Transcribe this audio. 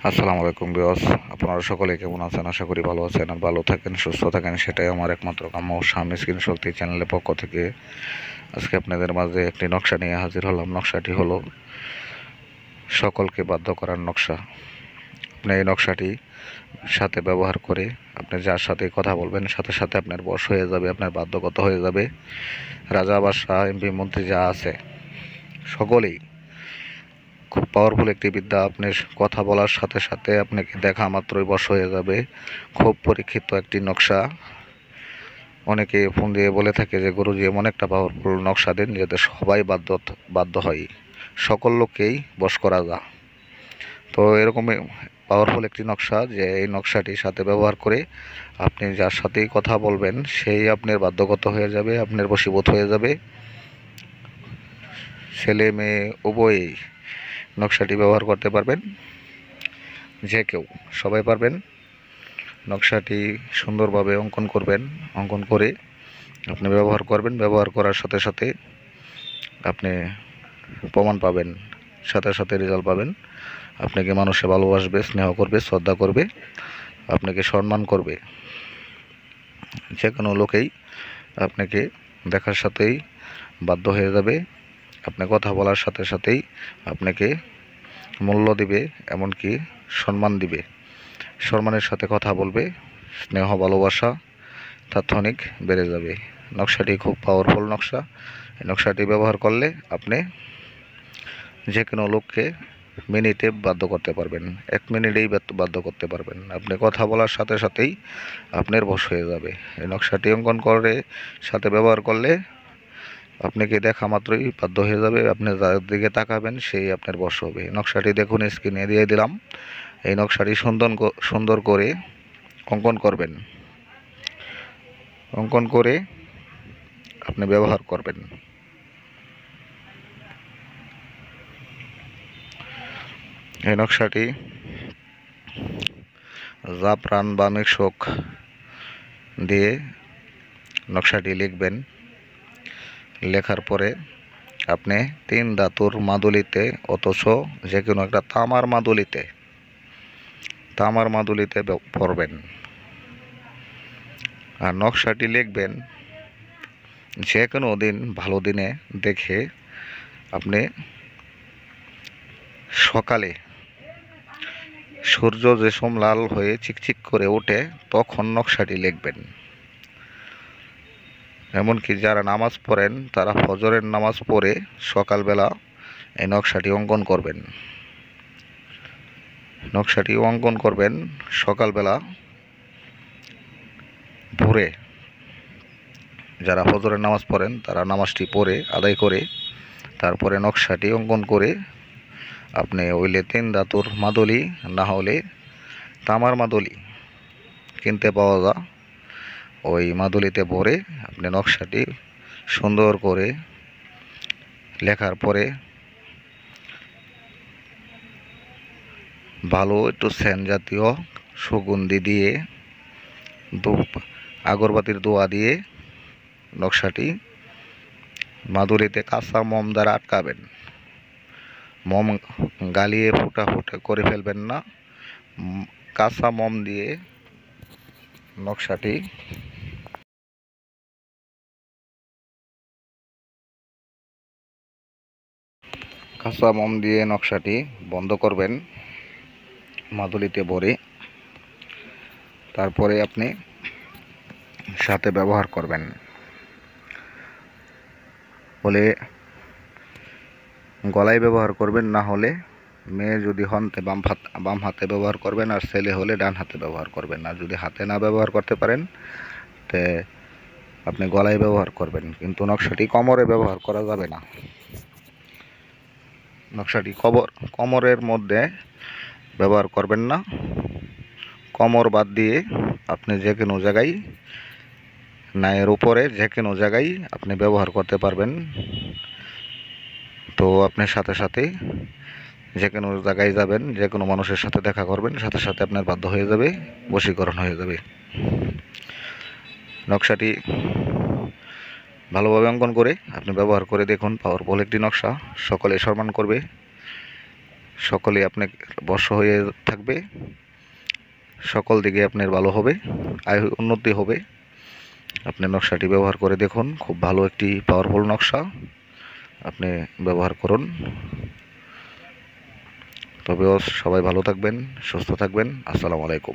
আসসালামু আলাইকুম ভিউয়ার্স, আপনারা সকলে কেমন আছেন? আশা করি ভালো আছেন আর ভালো থাকেন, সুস্থ থাকেন, সেটাই আমার একমাত্র কাম্য। স্বামী স্ক্রিন শক্তি চ্যানেলের পক্ষ থেকে আজকে আপনাদের মাঝে একটি নকশা নিয়ে হাজির হলাম। নকশাটি হলো সকলকে বাধ্য করার নকশা। আপনি এই নকশাটি সাথে ব্যবহার করে আপনি যার সাথে কথা বলবেন সাথে সাথে আপনার বশ হয়ে যাবে, আপনার বাধ্যগত হয়ে যাবে। রাজা বাদশাহ এমপি মন্ত্রী যা আছে সকলেই খুব পাওয়ারফুল একটি বিদ্যা। আপনি কথা বলার সাথে সাথে আপনাকে দেখা মাত্রই বশ হয়ে যাবে। খুব পরীক্ষিত একটি নকশা। অনেকে ফোন দিয়ে বলে থাকে যে গুরুজি এমন একটা পাওয়ারফুল নকশা দিন যাতে সবাই বাধ্য হয়, সকল লোককেই বশ করা যায়। তো এরকমই পাওয়ারফুল একটি নকশা, যে এই নকশাটির সাথে ব্যবহার করে আপনি যার সাথেই কথা বলবেন সেই আপনার বাধ্যগত হয়ে যাবে, আপনার বশীভূত হয়ে যাবে। ছেলে মেয়ে উভয়েই নকশাটি ব্যবহার করতে পারবেন, যে কেউ সবাই পারবেন। নকশাটি সুন্দরভাবে অঙ্কন করবেন, অঙ্কন করে আপনি ব্যবহার করবেন। ব্যবহার করার সাথে সাথে আপনি প্রমাণ পাবেন, সাথে সাথে রেজাল্ট পাবেন। আপনাকে মানুষে ভালোবাসবে, স্নেহ করবে, শ্রদ্ধা করবে, আপনাকে সম্মান করবে। যে কোনো লোকেই আপনাকে দেখার সাথেই বাধ্য হয়ে যাবে। আপনি কথা বলার সাথে সাথেই আপনাকে মূল্য দিবে, এমনকি সম্মান দিবে। সম্মানের সাথে কথা বলবে, স্নেহ ভালোবাসা তাৎক্ষণিক বেড়ে যাবে। নকশাটি খুব পাওয়ারফুল নকশা। এই নকশাটি ব্যবহার করলে আপনি যে কোনো লোককে মিনিটে বাধ্য করতে পারবেন, 1 মিনিটেই বাধ্য করতে পারবেন। আপনি কথা বলার সাথে সাথেই আপনার বশ হয়ে যাবে। এই নকশাটি অঙ্কন করে সাথে ব্যবহার করলে আপনাকে দেখা মাত্রই বাধ্য হয়ে যাবে। আপনি যার দিকে তাকাবেন সেই আপনার বশ হবে। নকশাটি দেখুন, স্ক্রিনে দিয়ে দিলাম। এই নকশাটি সুন্দর করে অঙ্কন করবেন, অঙ্কন করে আপনি ব্যবহার করবেন। এই নকশাটি জাফরান বা মিশক দিয়ে নকশাটি লিখবেন। লেখার পরে আপনি 3 ধাতুর মাদুলিতে, অথচ যে কোনো একটা তামার মাদুলিতে পড়বেন। আর নকশাটি লিখবেন যে কোনো দিন ভালো দিনে দেখে আপনি সকালে সূর্য যে লাল হয়ে চিকচিক করে ওঠে তখন নকশাটি লিখবেন। এমনকি যারা নামাজ পড়েন তারা ফজরের নামাজ পড়ে সকালবেলা এই নকশাটি অঙ্কন করবেন। নকশাটি অঙ্কন করবেন সকালবেলা ভোরে। যারা ফজরের নামাজ পড়েন তারা নামাজটি পড়ে আদায় করে তারপরে নকশাটি অঙ্কন করে আপনি ওইলে 3 ধাতুর মাদুলি, না হলে তামার মাদুলি কিনতে পাওয়া যায়, ওই মাদুলিতে ভরে আপনি নকশাটি সুন্দর করে লেখার পরে ভালো একটু সেন্ট জাতীয় সুগন্ধি দিয়ে, ধূপ আগরবাতির ধোঁয়া দিয়ে নকশাটি মাদুলিতে কাঁচা মোম দ্বারা আটকাবেন। মোম গালিয়ে ফুটা ফুটা করে ফেলবেন না। কাঁচা মোম দিয়ে নকশাটি বন্ধ করবেন মাদুলিতে ভরে। তারপরে আপনি সাথে ব্যবহার করবেন। বলে গলায় ব্যবহার করবেন, না হলে মেয়ে যদি হন বাম হাতে ব্যবহার করবেন, আর ছেলে হলে ডান হাতে ব্যবহার করবেন। আর যদি হাতে না ব্যবহার করতে পারেন তে আপনি গলায় ব্যবহার করবেন, কিন্তু নকশাটি কোমরে ব্যবহার করা যাবে না। নকশাটি কোমরের মধ্যে ব্যবহার করবেন না। কোমর বাদ দিয়ে আপনি যে কোনো জায়গায়, নায়ের উপরে যে কোনো জায়গায় আপনি ব্যবহার করতে পারবেন। তো আপনি সাথে সাথে যে কোনো জায়গায় যাবেন, যে কোনো মানুষের সাথে দেখা করবেন, সাথে সাথে আপনার বাধ্য হয়ে যাবে, বশীকরণ হয়ে যাবে। নকশাটি ভালোভাবে অঙ্কন করে আপনি ব্যবহার করে দেখুন। পাওয়ারফুল একটি নকশা, সকলে সম্মান করবে। সকলেই আপনার বশ হয়ে থাকবে, সকল দিকে আপনার ভালো হবে, আয় উন্নতি হবে। আপনি নকশাটি ব্যবহার করে দেখুন, খুব ভালো একটি পাওয়ারফুল নকশা, আপনি ব্যবহার করুন। তবে সবাই ভালো থাকবেন, সুস্থ থাকবেন। আসসালামু আলাইকুম।